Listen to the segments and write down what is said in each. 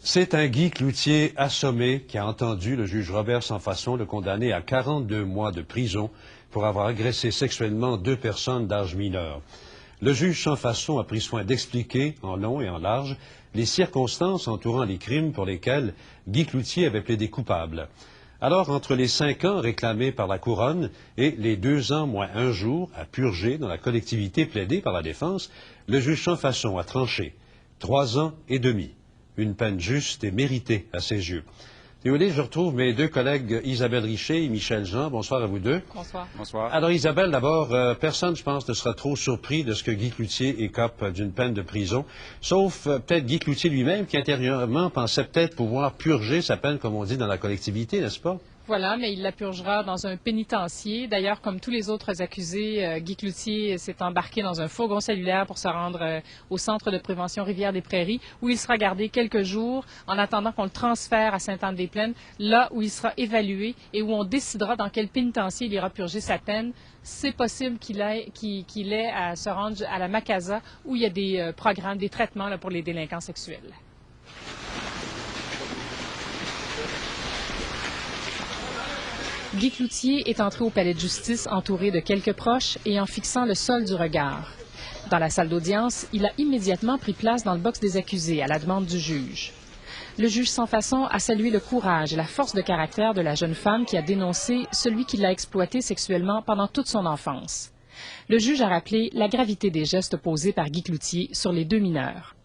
C'est un Guy Cloutier assommé qui a entendu le juge Robert Sanfaçon le condamner à 42 mois de prison pour avoir agressé sexuellement 2 personnes d'âge mineur. Le juge Sanfaçon a pris soin d'expliquer en long et en large les circonstances entourant les crimes pour lesquels Guy Cloutier avait plaidé coupable. Alors, entre les 5 ans réclamés par la Couronne et les 2 ans moins 1 jour à purger dans la collectivité plaidée par la défense, le juge Sanfaçon a tranché 3 ans et demi. Une peine juste et méritée à ses yeux. Si vous voulez, je retrouve mes 2 collègues Isabelle Richer et Michel Jean. Bonsoir à vous 2. Bonsoir. Bonsoir. Alors Isabelle, d'abord, personne, je pense, ne sera trop surpris de ce que Guy Cloutier écope d'une peine de prison, sauf peut-être Guy Cloutier lui-même qui intérieurement pensait peut-être pouvoir purger sa peine, comme on dit, dans la collectivité, n'est-ce pas? Voilà, mais il la purgera dans un pénitencier. D'ailleurs, comme tous les autres accusés, Guy Cloutier s'est embarqué dans un fourgon cellulaire pour se rendre au centre de prévention Rivière-des-Prairies, où il sera gardé quelques jours en attendant qu'on le transfère à Sainte-Anne-des-Plaines, là où il sera évalué et où on décidera dans quel pénitencier il ira purger sa peine. C'est possible qu'il ait à se rendre à la Macasa, où il y a des programmes, des traitements là, pour les délinquants sexuels. Guy Cloutier est entré au palais de justice entouré de quelques proches et en fixant le sol du regard. Dans la salle d'audience, il a immédiatement pris place dans le box des accusés à la demande du juge. Le juge Sanfaçon a salué le courage et la force de caractère de la jeune femme qui a dénoncé celui qui l'a exploitée sexuellement pendant toute son enfance. Le juge a rappelé la gravité des gestes posés par Guy Cloutier sur les 2 mineurs.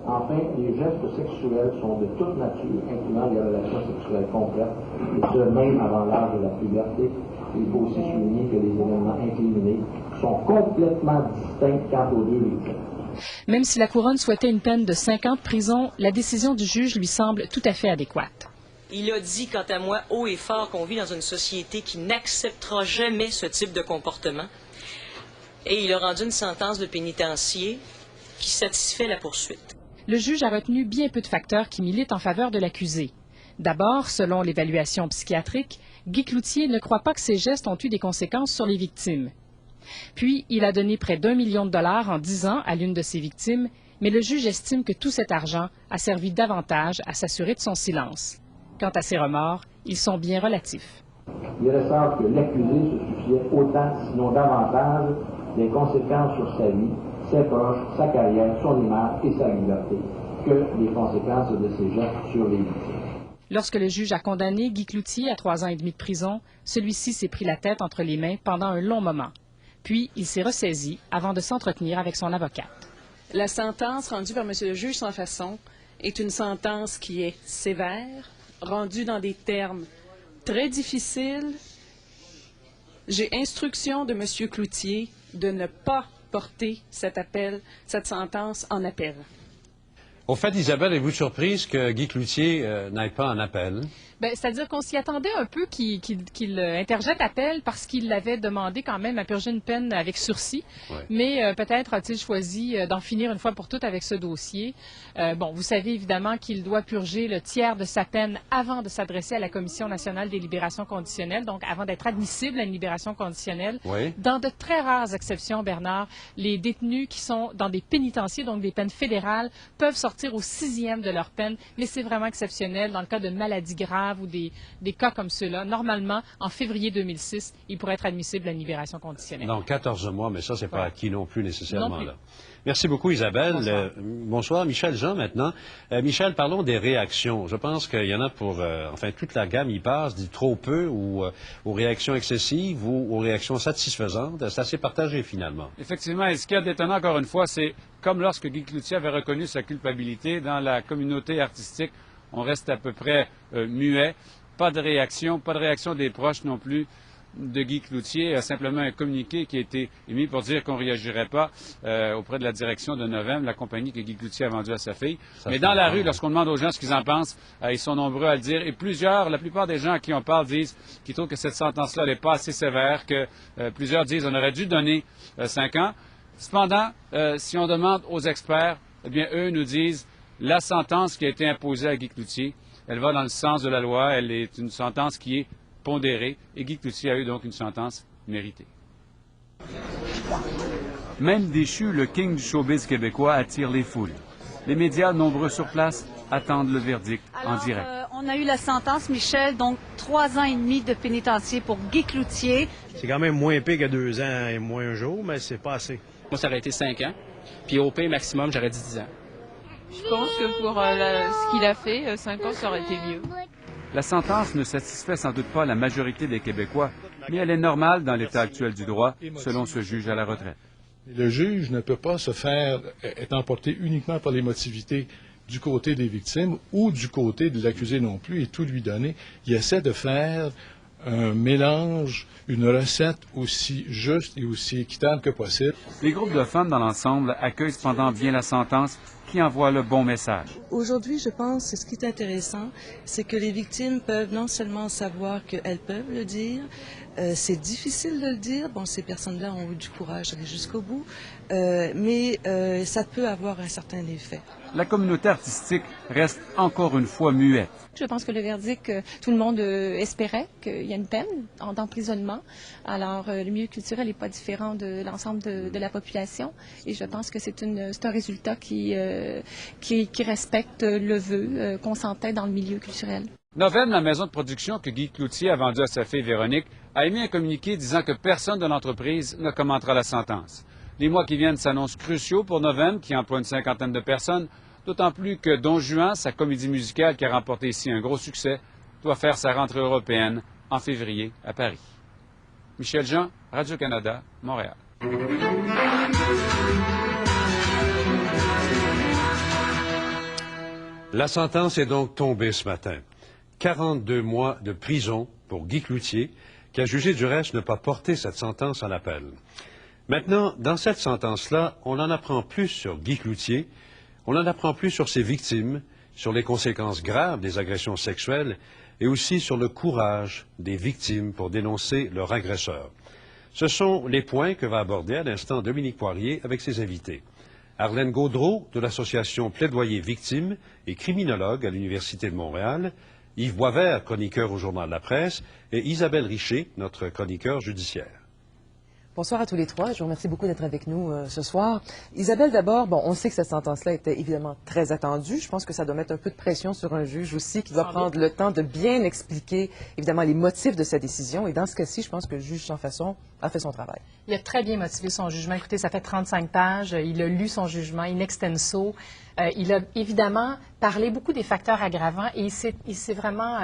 Enfin, les gestes sexuels sont de toute nature, incluant les relations sexuelles complètes, et ce, même avant l'âge de la puberté. Il faut aussi souligner que les événements incriminés sont complètement distincts quant aux 2 victimes. Même si la Couronne souhaitait une peine de 5 ans de prison, la décision du juge lui semble tout à fait adéquate. Il a dit, quant à moi, haut et fort qu'on vit dans une société qui n'acceptera jamais ce type de comportement. Et il a rendu une sentence de pénitencier qui satisfait la poursuite. Le juge a retenu bien peu de facteurs qui militent en faveur de l'accusé. D'abord, selon l'évaluation psychiatrique, Guy Cloutier ne croit pas que ses gestes ont eu des conséquences sur les victimes. Puis, il a donné près d'1 million de dollars en 10 ans à l'une de ses victimes, mais le juge estime que tout cet argent a servi davantage à s'assurer de son silence. Quant à ses remords, ils sont bien relatifs. Il ressort que l'accusé se souciait autant, sinon davantage, des conséquences sur sa vie, ses proches, sa carrière, son image et sa liberté, que des conséquences de ses gestes sur les victimes. Lorsque le juge a condamné Guy Cloutier à 3 ans et demi de prison, celui-ci s'est pris la tête entre les mains pendant un long moment. Puis, il s'est ressaisi avant de s'entretenir avec son avocate. La sentence rendue par M. le juge Sanfaçon est une sentence qui est sévère, rendue dans des termes très difficiles. J'ai instruction de M. Cloutier de ne pas porter cette sentence en appel. Au fait, Isabelle, êtes-vous surprise que Guy Cloutier n'aille pas en appel? C'est-à-dire qu'on s'y attendait un peu qu'il interjette appel parce qu'il avait demandé quand même à purger une peine avec sursis. Ouais. Mais peut-être a-t-il choisi d'en finir une fois pour toutes avec ce dossier. Vous savez évidemment qu'il doit purger le tiers de sa peine avant de s'adresser à la Commission nationale des libérations conditionnelles, donc avant d'être admissible à une libération conditionnelle. Oui. Dans de très rares exceptions, Bernard, les détenus qui sont dans des pénitenciers, donc des peines fédérales, peuvent sortir au 6e de leur peine, mais c'est vraiment exceptionnel dans le cas de maladies graves ou des cas comme ceux-là. Normalement, en février 2006, il pourrait être admissible à une libération conditionnelle. Donc 14 mois, mais ça, c'est pas acquis non plus nécessairement. Non plus. Là. Merci beaucoup, Isabelle. Bonsoir. Bonsoir. Michel Jean, maintenant. Michel, parlons des réactions. Je pense qu'il y en a pour... toute la gamme y passe, dit trop peu ou aux réactions excessives ou aux réactions satisfaisantes. C'est assez partagé, finalement. Effectivement, et ce qui est étonnant, encore une fois, c'est comme lorsque Guy Cloutier avait reconnu sa culpabilité dans la communauté artistique, on reste à peu près muet. Pas de réaction des proches non plus de Guy Cloutier. Simplement un communiqué qui a été émis pour dire qu'on ne réagirait pas auprès de la direction de Novem, la compagnie que Guy Cloutier a vendue à sa fille. Mais dans la rue, lorsqu'on demande aux gens ce qu'ils en pensent, ils sont nombreux à le dire. Et la plupart des gens à qui on parle disent qu'ils trouvent que cette sentence-là n'est pas assez sévère, que plusieurs disent qu'on aurait dû donner 5 ans. Cependant, si on demande aux experts, eh bien, eux nous disent la sentence qui a été imposée à Guy Cloutier, elle va dans le sens de la loi, elle est une sentence qui est pondérée, et Guy Cloutier a eu donc une sentence méritée. Même déchu, le king du showbiz québécois attire les foules. Les médias, nombreux sur place, attendent le verdict en direct. On a eu la sentence, Michel, donc 3 ans et demi de pénitencier pour Guy Cloutier. C'est quand même moins pire que 2 ans et moins un jour, mais c'est pas assez. Moi, ça aurait été 5 ans. Puis au pire maximum, j'aurais dit 10 ans. Je pense que pour ce qu'il a fait, 5 ans, ça aurait été mieux. La sentence ne satisfait sans doute pas la majorité des Québécois, mais elle est normale dans l'état actuel du droit, selon ce juge à la retraite. Le juge ne peut pas se faire être emporté uniquement par l'émotivité du côté des victimes ou du côté de l'accusé non plus et tout lui donner. Il essaie de faire un mélange, une recette aussi juste et aussi équitable que possible. Les groupes de femmes dans l'ensemble accueillent cependant bien la sentence qui envoie le bon message. Aujourd'hui, je pense que ce qui est intéressant, c'est que les victimes peuvent non seulement savoir qu'elles peuvent le dire, c'est difficile de le dire, bon, ces personnes-là ont eu du courage d'aller jusqu'au bout, mais ça peut avoir un certain effet. La communauté artistique reste encore une fois muette. Je pense que le verdict, tout le monde espérait qu'il y ait une peine d'emprisonnement. Alors, le milieu culturel n'est pas différent de l'ensemble de la population. Et je pense que c'est un résultat qui respecte le vœu qu'on sentait dans le milieu culturel. Novem, la maison de production que Guy Cloutier a vendue à sa fille Véronique, a émis un communiqué disant que personne de l'entreprise ne commentera la sentence. Les mois qui viennent s'annoncent cruciaux pour Novem, qui emploie une 50aine de personnes, d'autant plus que Don Juan, sa comédie musicale qui a remporté ici un gros succès, doit faire sa rentrée européenne en février à Paris. Michel Jean, Radio-Canada, Montréal. La sentence est donc tombée ce matin. 42 mois de prison pour Guy Cloutier, qui a jugé du reste ne pas porter cette sentence en appel. Maintenant, dans cette sentence-là, on en apprend plus sur Guy Cloutier, on en apprend plus sur ses victimes, sur les conséquences graves des agressions sexuelles et aussi sur le courage des victimes pour dénoncer leur agresseur. Ce sont les points que va aborder à l'instant Dominique Poirier avec ses invités. Arlène Gaudreault de l'association Plaidoyer Victimes et criminologue à l'Université de Montréal, Yves Boisvert, chroniqueur au Journal de la Presse, et Isabelle Richer, notre chroniqueur judiciaire. Bonsoir à tous les trois. Je vous remercie beaucoup d'être avec nous ce soir. Isabelle, d'abord, bon, on sait que cette sentence-là était évidemment très attendue. Je pense que ça doit mettre un peu de pression sur un juge aussi qui doit prendre le temps de bien expliquer, évidemment, les motifs de sa décision. Et dans ce cas-ci, je pense que le juge Sans Façon a fait son travail. Il a très bien motivé son jugement. Écoutez, ça fait 35 pages. Il a lu son jugement in extenso. Il a évidemment parlé beaucoup des facteurs aggravants et il s'est vraiment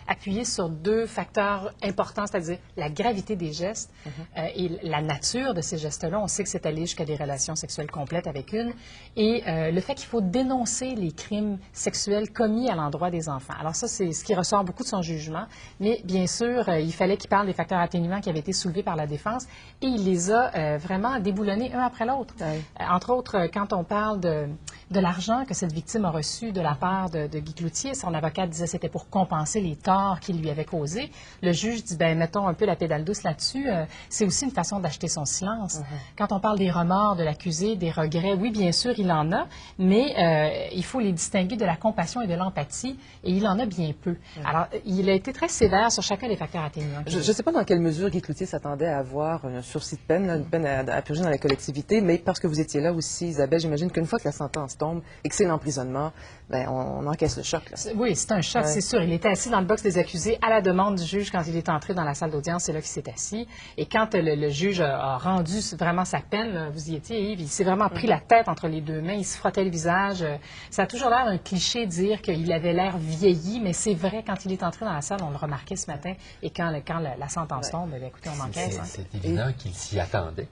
appuyé sur 2 facteurs importants, c'est-à-dire la gravité des gestes et la nature de ces gestes-là. On sait que c'est allé jusqu'à des relations sexuelles complètes avec une et le fait qu'il faut dénoncer les crimes sexuels commis à l'endroit des enfants. Alors ça, c'est ce qui ressort beaucoup de son jugement, mais bien sûr, il fallait qu'il parle des facteurs atténuants qui avaient été soulevés par la défense et il les a vraiment déboulonnés un après l'autre. Entre autres, quand on parle de l'argent que cette victime a reçu de la part de Guy Cloutier. Son avocat disait que c'était pour compenser les torts qu'il lui avait causés. Le juge dit, ben mettons un peu la pédale douce là-dessus. C'est aussi une façon d'acheter son silence. Quand on parle des remords de l'accusé, des regrets, oui, bien sûr, il en a, mais il faut les distinguer de la compassion et de l'empathie, et il en a bien peu. Alors, il a été très sévère sur chacun des facteurs atténuants. Je ne sais pas dans quelle mesure Guy Cloutier s'attendait à avoir un sursis de peine, une peine à purger dans la collectivité, mais parce que vous étiez là aussi, Isabelle, j'imagine qu'une fois que la sentence tombe, et que c'est l'emprisonnement, ben, on encaisse le choc. Là. Oui, c'est un choc, c'est sûr. Il était assis dans le box des accusés à la demande du juge quand il est entré dans la salle d'audience. C'est là qu'il s'est assis. Et quand le juge a rendu vraiment sa peine, là, vous y étiez, Yves, il s'est vraiment pris la tête entre les 2 mains. Il se frottait le visage. Ça a toujours l'air un cliché de dire qu'il avait l'air vieilli, mais c'est vrai, quand il est entré dans la salle, on le remarquait ce matin. Et quand la sentence tombe, bien, écoutez, on encaisse. C'est évident qu'il s'y attendait.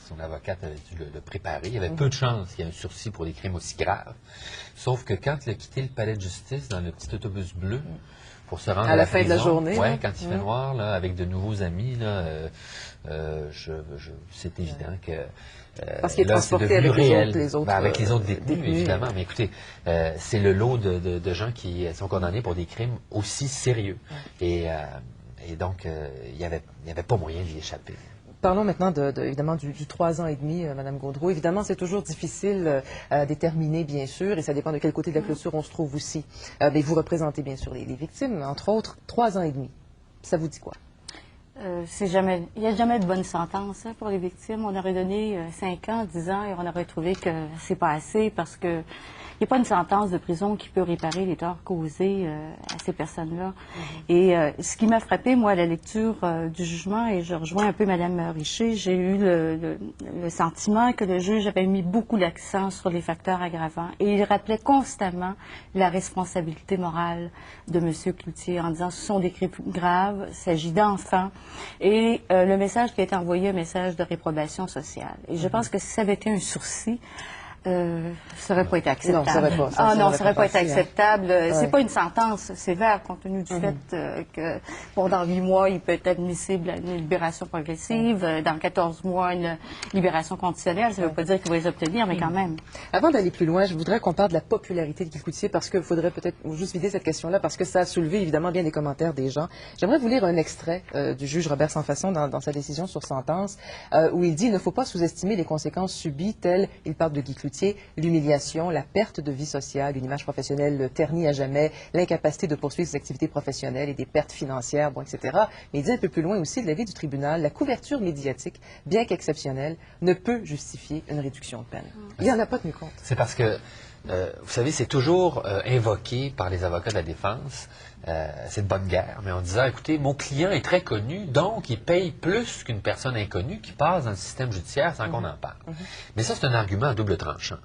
Son avocate avait dû le préparer. Il y avait peu de chances qu'il y ait un sursis pour des crimes aussi graves. Sauf que quand il a quitté le palais de justice dans le petit autobus bleu pour se rendre à la fin de la journée, quand il fait noir, là, avec de nouveaux amis, là, c'est évident que parce qu'il est transporté avec les autres avec les autres détenus, évidemment. Mais écoutez, c'est le lot de gens qui sont condamnés pour des crimes aussi sérieux. Et donc, il n'y avait pas moyen d'y échapper. Parlons maintenant évidemment du 3 ans et demi, Mme Gaudreault. Évidemment, c'est toujours difficile à déterminer, bien sûr, et ça dépend de quel côté de la clôture on se trouve aussi. Mais vous représentez, bien sûr, les victimes, entre autres, 3 ans et demi. Ça vous dit quoi? Il n'y a jamais de bonne sentence pour les victimes. On aurait donné 5 ans, 10 ans et on aurait trouvé que c'est pas assez parce que il n'y a pas une sentence de prison qui peut réparer les torts causés à ces personnes-là. Et ce qui m'a frappé, moi, à la lecture du jugement, et je rejoins un peu Mme Richer, j'ai eu le sentiment que le juge avait mis beaucoup d'accent sur les facteurs aggravants. Et il rappelait constamment la responsabilité morale de M. Cloutier en disant ce sont des crimes graves, il s'agit d'enfants. Et le message qui a été envoyé, un message de réprobation sociale. Et je pense que si ça avait été un sursis, ça n'aurait pas été acceptable. Non, ça n'aurait pas, ça n'aurait pas été acceptable. Hein. C'est pas une sentence sévère, compte tenu du fait que, bon, dans 8 mois, il peut être admissible à une libération progressive. Dans 14 mois, une libération conditionnelle. Ça ne veut pas dire qu'il va les obtenir, mais quand même. Avant d'aller plus loin, je voudrais qu'on parle de la popularité de Guy Cloutier, parce qu'il faudrait peut-être juste vider cette question-là, parce que ça a soulevé évidemment bien des commentaires des gens. J'aimerais vous lire un extrait du juge Robert Sanfaçon dans sa décision sur sentence, où il dit « Il ne faut pas sous-estimer les conséquences subies, telles, il parle de Guy Cloutier, l'humiliation, la perte de vie sociale, une image professionnelle ternie à jamais, l'incapacité de poursuivre ses activités professionnelles et des pertes financières, bon, etc. » Mais il dit un peu plus loin aussi de l'avis du tribunal, la couverture médiatique, bien qu'exceptionnelle, ne peut justifier une réduction de peine. Il n'y en a pas tenu compte. C'est parce que, vous savez, c'est toujours invoqué par les avocats de la défense, c'est de bonne guerre, mais en disant, écoutez, mon client est très connu, donc il paye plus qu'une personne inconnue qui passe dans le système judiciaire sans qu'on en parle. Mais ça, c'est un argument à double tranchant.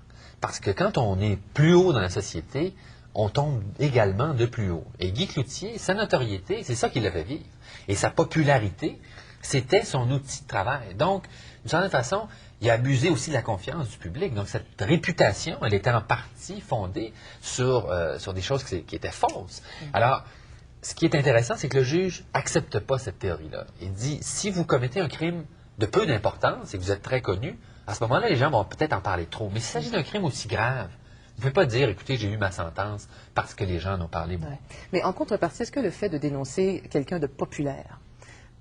Parce que quand on est plus haut dans la société, on tombe également de plus haut. Et Guy Cloutier, sa notoriété, c'est ça qui l'a fait vivre. Et sa popularité, c'était son outil de travail. Donc, d'une certaine façon, il a abusé aussi de la confiance du public. Donc, cette réputation, elle était en partie fondée sur des choses qui étaient fausses. Alors, ce qui est intéressant, c'est que le juge n'accepte pas cette théorie-là. Il dit, si vous commettez un crime de peu d'importance et que vous êtes très connu, à ce moment-là, les gens vont peut-être en parler trop. Mais s'il s'agit d'un crime aussi grave, vous ne pouvez pas dire, écoutez, j'ai eu ma sentence parce que les gens en ont parlé beaucoup. Mais en contrepartie, est-ce que le fait de dénoncer quelqu'un de populaire,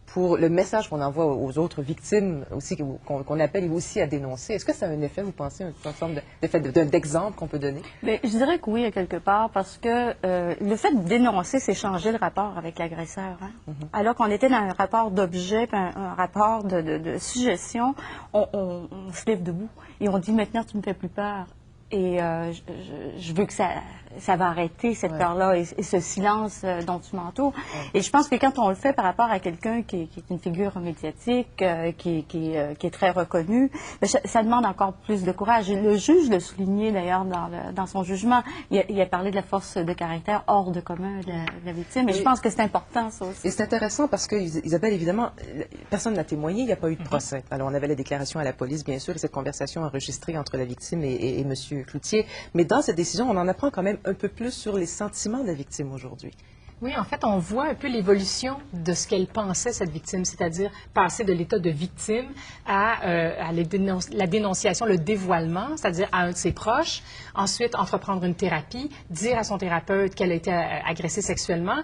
pour le message qu'on envoie aux autres victimes, aussi qu'on appelle aussi à dénoncer, est-ce que ça a un effet, vous pensez, une forme d'exemple qu'on peut donner? Bien, je dirais que oui, à quelque part, parce que le fait de dénoncer, c'est changer le rapport avec l'agresseur. Hein? Alors qu'on était dans un rapport d'objet, un rapport de suggestion, on se lève debout et on dit maintenant tu ne me fais plus peur. Et je veux que ça va arrêter, cette peur-là, et ce silence dont tu m'entoures. Et je pense que quand on le fait par rapport à quelqu'un qui est une figure médiatique, qui est très reconnue, ça demande encore plus de courage. Et le juge l'a souligné d'ailleurs dans son jugement. Il a parlé de la force de caractère hors de commun de la victime. Et je pense que c'est important, ça aussi. Et c'est intéressant parce que, Isabelle, évidemment, personne n'a témoigné, il n'y a pas eu de procès. Alors, on avait la déclaration à la police, bien sûr, et cette conversation enregistrée entre la victime et M. Cloutier. Mais dans cette décision, on en apprend quand même un peu plus sur les sentiments de la victime aujourd'hui. Oui, en fait, on voit un peu l'évolution de ce qu'elle pensait, cette victime, c'est-à-dire passer de l'état de victime à la dénonciation, le dévoilement, c'est-à-dire à un de ses proches, ensuite entreprendre une thérapie, dire à son thérapeute qu'elle a été agressée sexuellement,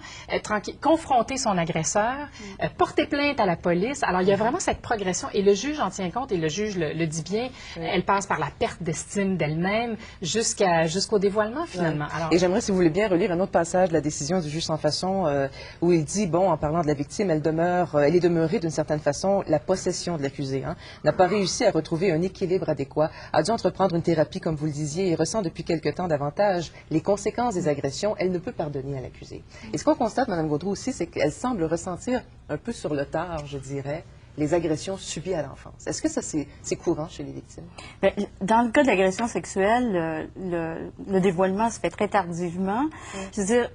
confronter son agresseur, porter plainte à la police. Alors, il y a vraiment cette progression et le juge en tient compte et le juge le dit bien. Elle passe par la perte d'estime d'elle-même jusqu'au dévoilement, finalement. Alors, et j'aimerais, si vous voulez bien, relire un autre passage de la décision du juge Sanfaçon, où il dit, bon, en parlant de la victime, elle est demeurée d'une certaine façon la possession de l'accusé, n'a pas réussi à retrouver un équilibre adéquat, a dû entreprendre une thérapie, comme vous le disiez, et ressent depuis quelque temps davantage les conséquences des agressions. Elle ne peut pardonner à l'accusé. Et ce qu'on constate, Mme Gaudreau aussi, c'est qu'elle semble ressentir un peu sur le tard, je dirais, les agressions subies à l'enfance. Est-ce que ça, c'est courant chez les victimes? Bien, dans le cas de l'agression sexuelle, le dévoilement se fait très tardivement. Je veux dire,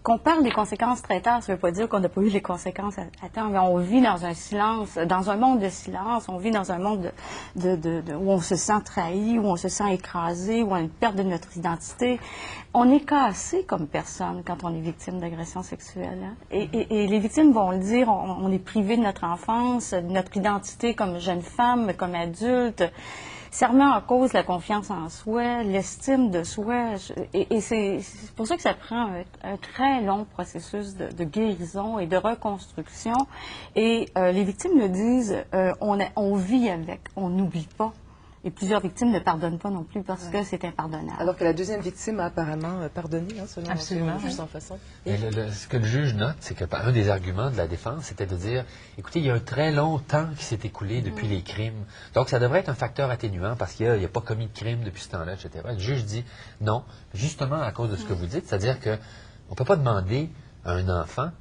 qu'on parle des conséquences très tard, ça ne veut pas dire qu'on n'a pas eu les conséquences à temps, mais on vit dans un silence, dans un monde de silence, on vit dans un monde où on se sent trahi, où on se sent écrasé, où on a une perte de notre identité. On est cassé comme personne quand on est victime d'agression sexuelle. Hein? Et les victimes vont le dire, on est privé de notre enfance, de notre identité comme jeune femme, comme adulte. Ça remet en cause la confiance en soi, l'estime de soi. Et c'est pour ça que ça prend un très long processus de guérison et de reconstruction. Et les victimes le disent, on vit avec, on n'oublie pas. Et plusieurs victimes ne pardonnent pas non plus parce que c'est impardonnable. Alors que la deuxième victime a apparemment pardonné, selon Absolument, le juge sans façon. Et ce que le juge note, c'est qu'un des arguments de la défense, c'était de dire, écoutez, il y a un très long temps qui s'est écoulé depuis les crimes. Donc, ça devrait être un facteur atténuant parce qu'il n'a pas commis de crime depuis ce temps-là, etc. Le juge dit non, justement à cause de ce que vous dites, c'est-à-dire qu'on ne peut pas demander à un enfant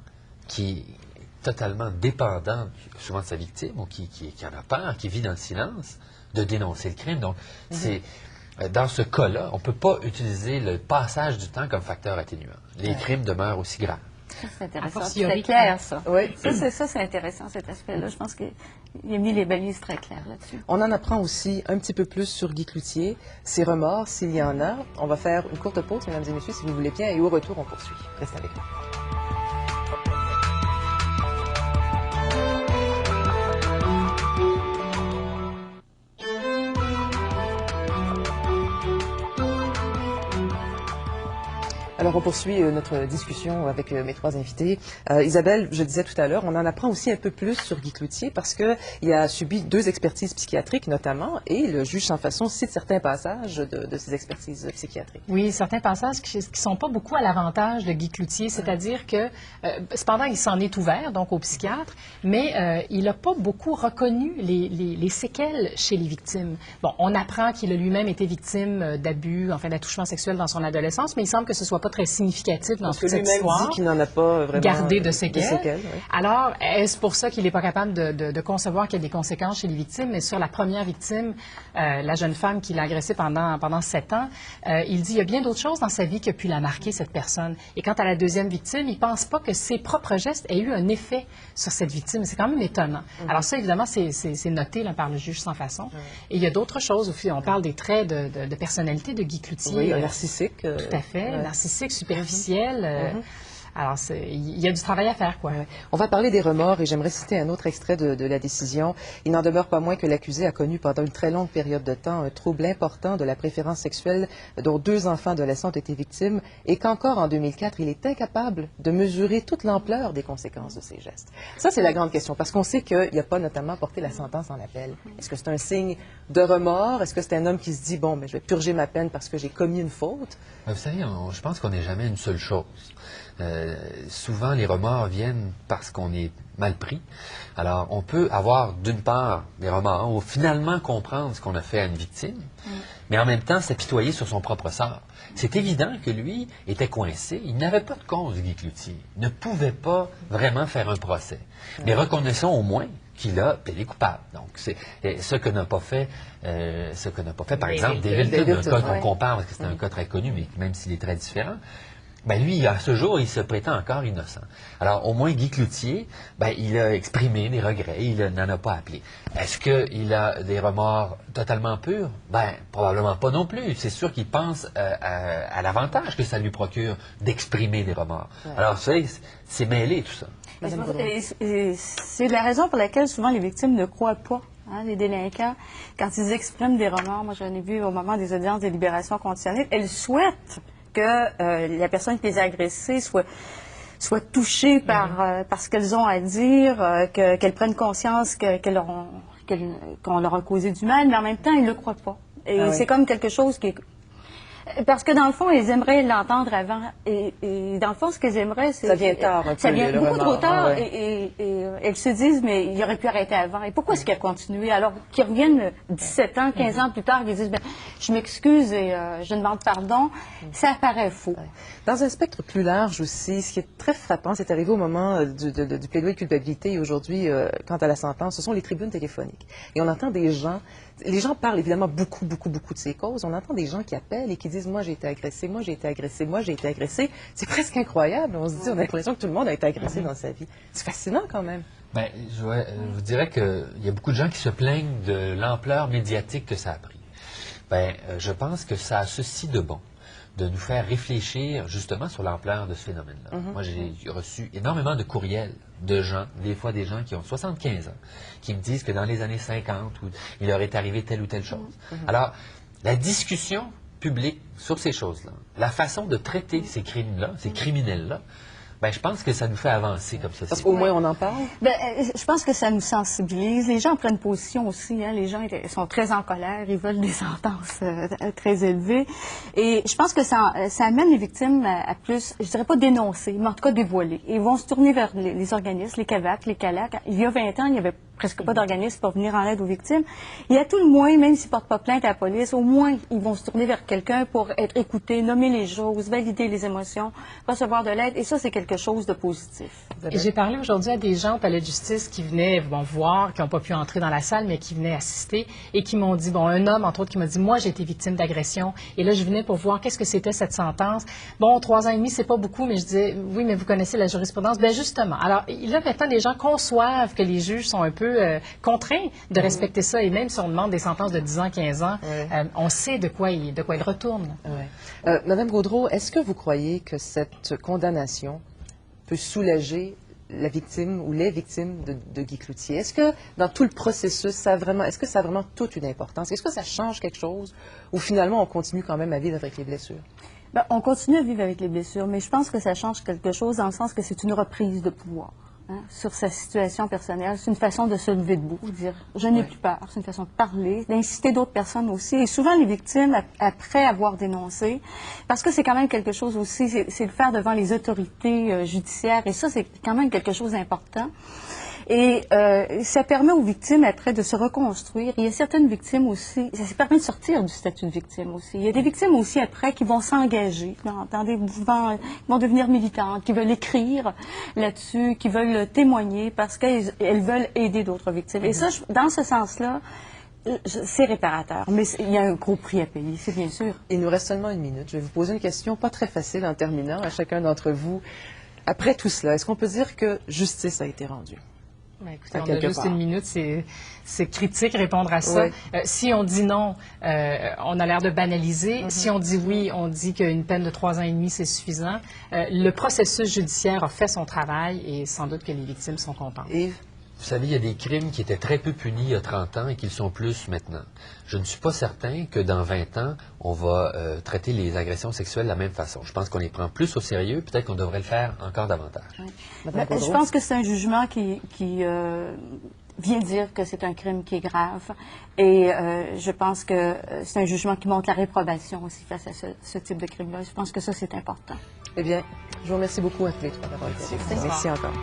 qui est totalement dépendant souvent de sa victime ou qui en a peur, qui vit dans le silence, de dénoncer le crime. Donc, dans ce cas-là, on ne peut pas utiliser le passage du temps comme facteur atténuant. Les crimes demeurent aussi graves. C'est intéressant. C'est clair, ça. Oui. Ça, c'est intéressant, cet aspect-là. Je pense qu'il a mis les balises très claires là-dessus. On en apprend aussi un petit peu plus sur Guy Cloutier, ses remords, s'il y en a. On va faire une courte pause, mesdames et messieurs, si vous voulez bien, et au retour, on poursuit. Restez avec nous. Alors, on poursuit notre discussion avec mes trois invités. Isabelle, je disais tout à l'heure, on en apprend aussi un peu plus sur Guy Cloutier parce qu'il a subi 2 expertises psychiatriques notamment, et le juge sans façon cite certains passages de ces expertises psychiatriques. Oui, certains passages qui ne sont pas beaucoup à l'avantage de Guy Cloutier, c'est-à-dire que, cependant, il s'en est ouvert, donc au psychiatre, mais il n'a pas beaucoup reconnu les séquelles chez les victimes. Bon, on apprend qu'il a lui-même été victime d'abus, enfin d'attouchement sexuel dans son adolescence, mais il semble que ce soit pas très significatif dans toute cette histoire. Parce que lui-même dit qu'il n'en a pas vraiment gardé de séquelles. Oui. Alors, est-ce pour ça qu'il n'est pas capable de concevoir qu'il y a des conséquences chez les victimes? Mais sur la première victime, la jeune femme qui l'a agressée pendant 7 ans, il dit il y a bien d'autres choses dans sa vie qui a pu la marquer, cette personne. Et quant à la deuxième victime, il ne pense pas que ses propres gestes aient eu un effet sur cette victime. C'est quand même étonnant. Alors ça, évidemment, c'est noté là, par le juge sans façon. Et il y a d'autres choses. On parle des traits de personnalité de Guy Cloutier. Oui, un narcissique. Tout à fait. Narcissique, superficiel. Alors, il y a du travail à faire, quoi. On va parler des remords et j'aimerais citer un autre extrait de la décision. Il n'en demeure pas moins que l'accusé a connu pendant une très longue période de temps un trouble important de la préférence sexuelle dont 2 enfants adolescents ont été victimes et qu'encore en 2004, il est incapable de mesurer toute l'ampleur des conséquences de ses gestes. Ça, c'est la grande question parce qu'on sait qu'il n'a pas notamment porté la sentence en appel. Est-ce que c'est un signe de remords? Est-ce que c'est un homme qui se dit, bon, mais je vais purger ma peine parce que j'ai commis une faute? Vous savez, je pense qu'on n'est jamais une seule chose. Souvent, les remords viennent parce qu'on est mal pris. Alors, on peut avoir, d'une part, des remords ou finalement comprendre ce qu'on a fait à une victime, mais en même temps s'apitoyer sur son propre sort. C'est évident que lui était coincé. Il n'avait pas de cause, Guy Cloutier. Il ne pouvait pas vraiment faire un procès. Mais reconnaissons au moins qu'il a plaidé coupable. Donc, c'est ce que n'a pas fait, par exemple, David, un cas qu'on compare, parce que c'est un cas très connu, mais même s'il est très différent. Ben lui, à ce jour, il se prétend encore innocent. Alors, au moins, Guy Cloutier, il a exprimé des regrets, il n'en a pas appelé. Est-ce qu'il a des remords totalement purs? Probablement pas non plus. C'est sûr qu'il pense à l'avantage que ça lui procure d'exprimer des remords. Ouais. Alors, c'est mêlé tout ça. C'est la raison pour laquelle souvent les victimes ne croient pas. Les délinquants, quand ils expriment des remords, moi j'en ai vu au moment des audiences de libération conditionnelle, elles souhaitent que la personne qui les a agressées soit touchée par ce qu'elles ont à dire, qu'elles prennent conscience qu'on leur a causé du mal, mais en même temps, ils ne le croient pas. Et c'est comme quelque chose qui est... Parce que dans le fond, ils aimeraient l'entendre avant. Et dans le fond, ce qu'ils aimeraient, c'est... Ça vient tard un peu. Ça vient beaucoup trop tard. Et elles se disent, mais il aurait pu arrêter avant. Et pourquoi est-ce qu'il a continué? Alors qu'ils reviennent 17 ans, 15 ans plus tard, ils disent, je m'excuse et je demande pardon. Ça paraît faux. Dans un spectre plus large aussi, ce qui est très frappant, c'est arrivé au moment du plaidoyer de culpabilité et aujourd'hui, quant à la sentence, ce sont les tribunes téléphoniques. Et on entend des gens... Les gens parlent évidemment beaucoup de ces causes. On entend des gens qui appellent et qui disent « moi j'ai été agressé, moi j'ai été agressé, moi j'ai été agressé ». C'est presque incroyable. On se dit, on a l'impression que tout le monde a été agressé dans sa vie. C'est fascinant quand même. Je vous dirais qu'il y a beaucoup de gens qui se plaignent de l'ampleur médiatique que ça a pris. Je pense que ça a ceci de bon, de nous faire réfléchir justement sur l'ampleur de ce phénomène-là. Moi, j'ai reçu énormément de courriels de gens, des fois des gens qui ont 75 ans, qui me disent que dans les années 50, il leur est arrivé telle ou telle chose. Alors, la discussion publique sur ces choses-là, la façon de traiter ces crimes-là, ces criminels-là, Bien, je pense que ça nous fait avancer comme ça. Parce qu'au moins, on en parle. Ben, je pense que ça nous sensibilise. Les gens prennent position aussi. Hein. Les gens sont très en colère. Ils veulent des sentences très élevées. Et je pense que ça amène les victimes à plus, je dirais pas dénoncer, mais en tout cas dévoiler. Ils vont se tourner vers les organismes, les CAVAC, les CALAC. Il y a 20 ans, il y avait presque pas d'organismes pour venir en aide aux victimes. Et à tout le moins, même s'ils ne portent pas plainte à la police, au moins, ils vont se tourner vers quelqu'un pour être écoutés, nommer les choses, valider les émotions, recevoir de l'aide. Et ça, c'est quelque chose de positif. Et j'ai parlé aujourd'hui à des gens au palais de justice qui venaient voir, qui n'ont pas pu entrer dans la salle, mais qui venaient assister et qui m'ont dit, un homme, entre autres, qui m'a dit, moi, j'ai été victime d'agression. Et là, je venais pour voir qu'est-ce que c'était cette sentence. 3 ans et demi, c'est pas beaucoup, mais je disais, oui, mais vous connaissez la jurisprudence. Bien, justement. Alors, là, maintenant, les gens conçoivent que les juges sont un peu contraints de respecter ça. Et même si on demande des sentences de 10 ans, 15 ans, on sait de quoi ils retournent. Madame Gaudreault, est-ce que vous croyez que cette condamnation peut soulager la victime ou les victimes de Guy Cloutier? Est-ce que dans tout le processus, est-ce que ça a vraiment toute une importance? Est-ce que ça change quelque chose ou finalement on continue quand même à vivre avec les blessures? Bien, on continue à vivre avec les blessures, mais je pense que ça change quelque chose dans le sens que c'est une reprise de pouvoir. Sur sa situation personnelle. C'est une façon de se lever debout, de dire « je n'ai plus peur ». C'est une façon de parler, d'inciter d'autres personnes aussi. Et souvent, les victimes, après avoir dénoncé, parce que c'est quand même quelque chose aussi, c'est le faire devant les autorités judiciaires, et ça, c'est quand même quelque chose d'important. Et ça permet aux victimes, après, de se reconstruire. Il y a certaines victimes aussi, ça permet de sortir du statut de victime aussi. Il y a des victimes aussi, après, qui vont s'engager dans des mouvements, qui vont devenir militantes, qui veulent écrire là-dessus, qui veulent témoigner parce qu'elles veulent aider d'autres victimes. Et ça, dans ce sens-là, c'est réparateur, mais il y a un gros prix à payer, c'est bien sûr. Il nous reste seulement 1 minute. Je vais vous poser une question pas très facile en terminant à chacun d'entre vous. Après tout cela, est-ce qu'on peut dire que justice a été rendue? Écoutez, on a juste 1 minute, c'est critique répondre à ça. Si on dit non, on a l'air de banaliser. Si on dit oui, on dit qu'une peine de 3 ans et demi, c'est suffisant. Le processus judiciaire a fait son travail et sans doute que les victimes sont contentes. Vous savez, il y a des crimes qui étaient très peu punis il y a 30 ans et qui le sont plus maintenant. Je ne suis pas certain que dans 20 ans, on va traiter les agressions sexuelles de la même façon. Je pense qu'on les prend plus au sérieux. Peut-être qu'on devrait le faire encore davantage. Je pense que c'est un jugement qui vient dire que c'est un crime qui est grave. Et je pense que c'est un jugement qui montre la réprobation aussi face à ce type de crime-là. Je pense que ça, c'est important. Eh bien, je vous remercie beaucoup à tous les trois d'avoir été ici. Merci encore.